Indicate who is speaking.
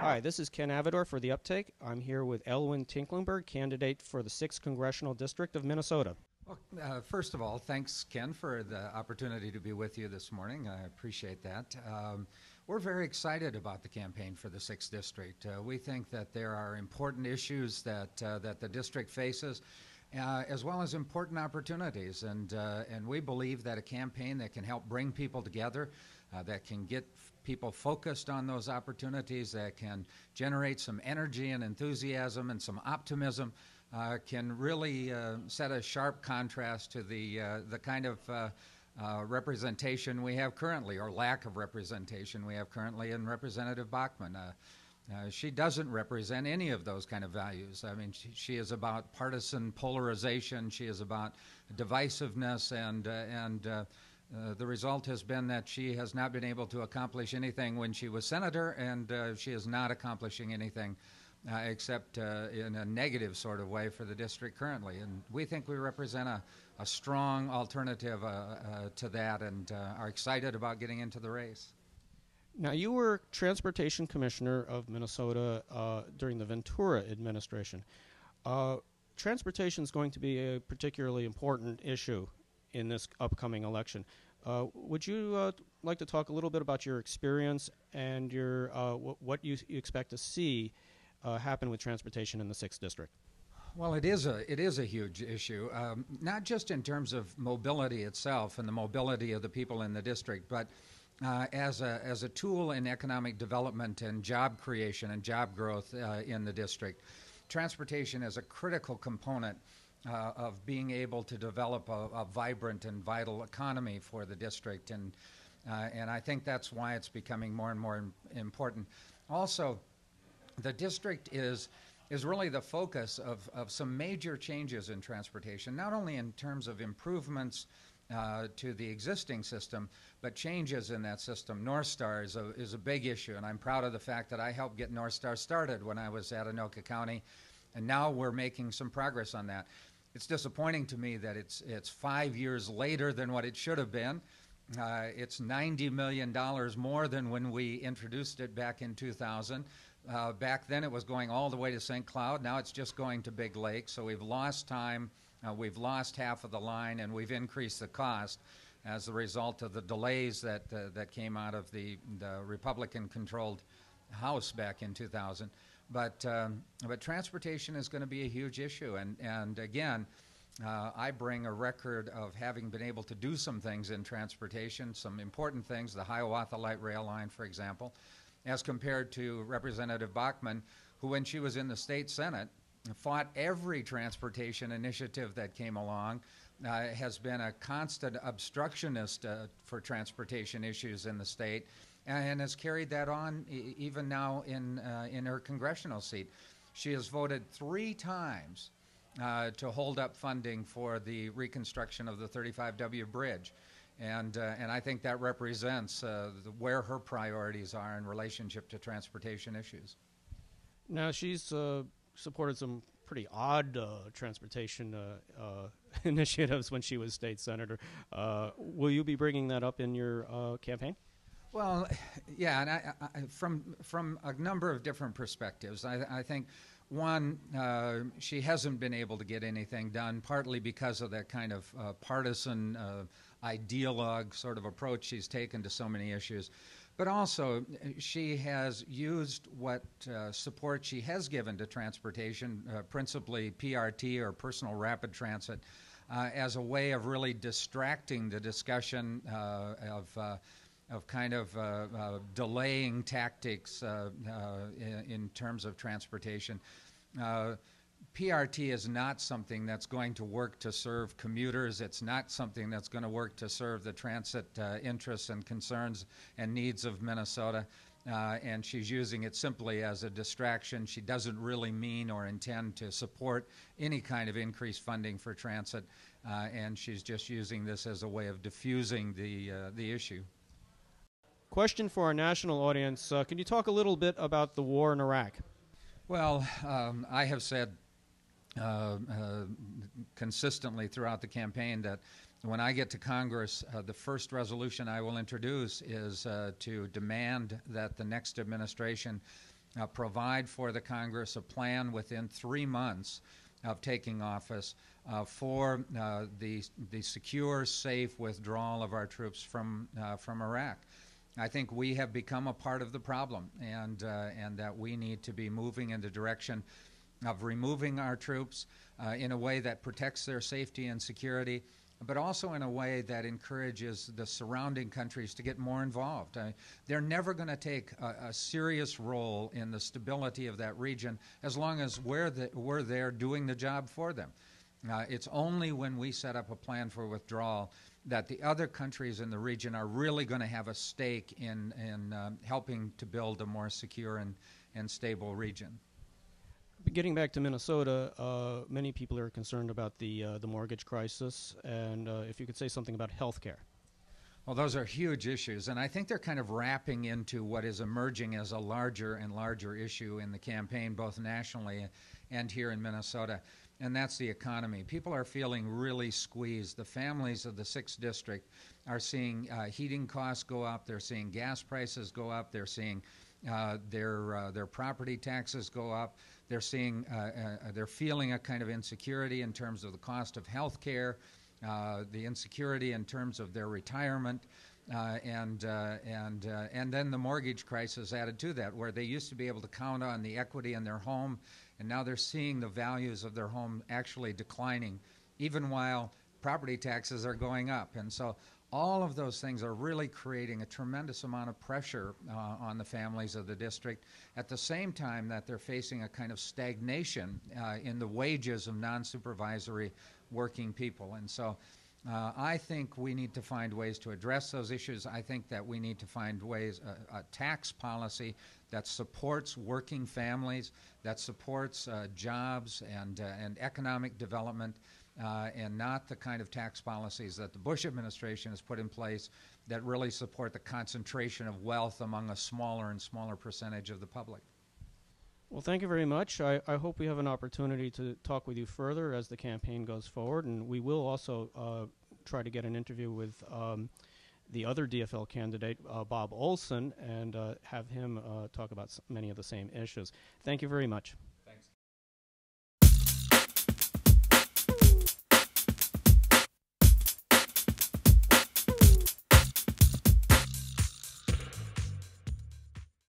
Speaker 1: Hi, this is Ken Avador for The Uptake. I'm here with Elwyn Tinklenberg, candidate for the 6th Congressional District of Minnesota.
Speaker 2: Well, first of all, thanks, Ken, for the opportunity to be with you this morning. I appreciate that. We're very excited about the campaign for the 6th District. We think that there are important issues that the district faces, as well as important opportunities. And we believe that a campaign that can help bring people together, that can get people focused on those opportunities, that can generate some energy and enthusiasm and some optimism, can really set a sharp contrast to the kind of representation we have currently, or lack of representation we have currently in Representative Bachmann. She doesn't represent any of those kind of values. I mean, she is about partisan polarization. She is about divisiveness, and the result has been that she has not been able to accomplish anything when she was senator, and she is not accomplishing anything except in a negative sort of way for the district currently. And we think we represent a strong alternative to that, and are excited about getting into the race.
Speaker 1: Now, you were Transportation Commissioner of Minnesota during the Ventura administration. Transportation is going to be a particularly important issue in this upcoming election. Would you like to talk a little bit about your experience and your what you expect to see happen with transportation in the 6th District?
Speaker 2: Well, it is a huge issue, not just in terms of mobility itself and the mobility of the people in the district, but as a tool in economic development and job creation and job growth in the district. Transportation is a critical component of being able to develop a vibrant and vital economy for the district, and I think that's why it's becoming more and more important. Also, the district is really the focus of some major changes in transportation, not only in terms of improvements to the existing system, but changes in that system. North Star is a big issue, and I'm proud of the fact that I helped get North Star started when I was at Anoka County, and now we're making some progress on that. It's disappointing to me that it's 5 years later than what it should have been. It's $90 million more than when we introduced it back in 2000. Back then it was going all the way to St. Cloud. Now it's just going to Big Lake. So we've lost time, we've lost half of the line, and we've increased the cost as a result of the delays that came out of the Republican-controlled House back in 2000. But transportation is going to be a huge issue, and again, I bring a record of having been able to do some things in transportation, some important things, the Hiawatha Light Rail Line, for example, as compared to Representative Bachmann, who, when she was in the state Senate, fought every transportation initiative that came along, has been a constant obstructionist for transportation issues in the state, and has carried that on even now in her congressional seat. She has voted 3 times to hold up funding for the reconstruction of the 35W bridge. And I think that represents where her priorities are in relationship to transportation issues.
Speaker 1: Now, she's supported some pretty odd transportation initiatives when she was state senator. Will you be bringing that up in your campaign?
Speaker 2: Well, yeah, and I from a number of different perspectives. I think, one, she hasn't been able to get anything done, partly because of that kind of partisan ideologue sort of approach she's taken to so many issues. But also, she has used what support she has given to transportation, principally PRT, or personal rapid transit, as a way of really distracting the discussion of kind of delaying tactics in terms of transportation. PRT is not something that's going to work to serve commuters. It's not something that's going to work to serve the transit interests and concerns and needs of Minnesota. And she's using it simply as a distraction. She doesn't really mean or intend to support any kind of increased funding for transit, and she's just using this as a way of diffusing the issue.
Speaker 1: Question for our national audience. Can you talk a little bit about the war in Iraq?
Speaker 2: Well, I have said consistently throughout the campaign that when I get to Congress, the first resolution I will introduce is to demand that the next administration provide for the Congress a plan within 3 months of taking office for the secure, safe withdrawal of our troops from Iraq. I think we have become a part of the problem, and that we need to be moving in the direction of removing our troops in a way that protects their safety and security, but also in a way that encourages the surrounding countries to get more involved. They're never going to take a serious role in the stability of that region as long as we're there doing the job for them. It's only when we set up a plan for withdrawal that the other countries in the region are really going to have a stake in helping to build a more secure and stable region.
Speaker 1: Getting back to Minnesota, many people are concerned about the mortgage crisis, and if you could say something about health care.
Speaker 2: Well, those are huge issues, and I think they're kind of wrapping into what is emerging as a larger and larger issue in the campaign, both nationally and here in Minnesota, and that's the economy. People are feeling really squeezed. The families of the 6th District are seeing heating costs go up. They're seeing gas prices go up. They're seeing their property taxes go up. They're seeing they're feeling a kind of insecurity in terms of the cost of health care, the insecurity in terms of their retirement, and then the mortgage crisis added to that, where they used to be able to count on the equity in their home, and now they're seeing the values of their home actually declining, even while property taxes are going up. And so all of those things are really creating a tremendous amount of pressure on the families of the district, at the same time that they're facing a kind of stagnation in the wages of non-supervisory working people. And so I think we need to find ways to address those issues. I think that we need to find ways, a tax policy that supports working families, that supports jobs and economic development, and not the kind of tax policies that the Bush administration has put in place that really support the concentration of wealth among a smaller and smaller percentage of the public.
Speaker 1: Well, thank you very much. I hope we have an opportunity to talk with you further as the campaign goes forward, and we will also try to get an interview with the other DFL candidate, Bob Olson, and have him talk about many of the same issues. Thank you very much.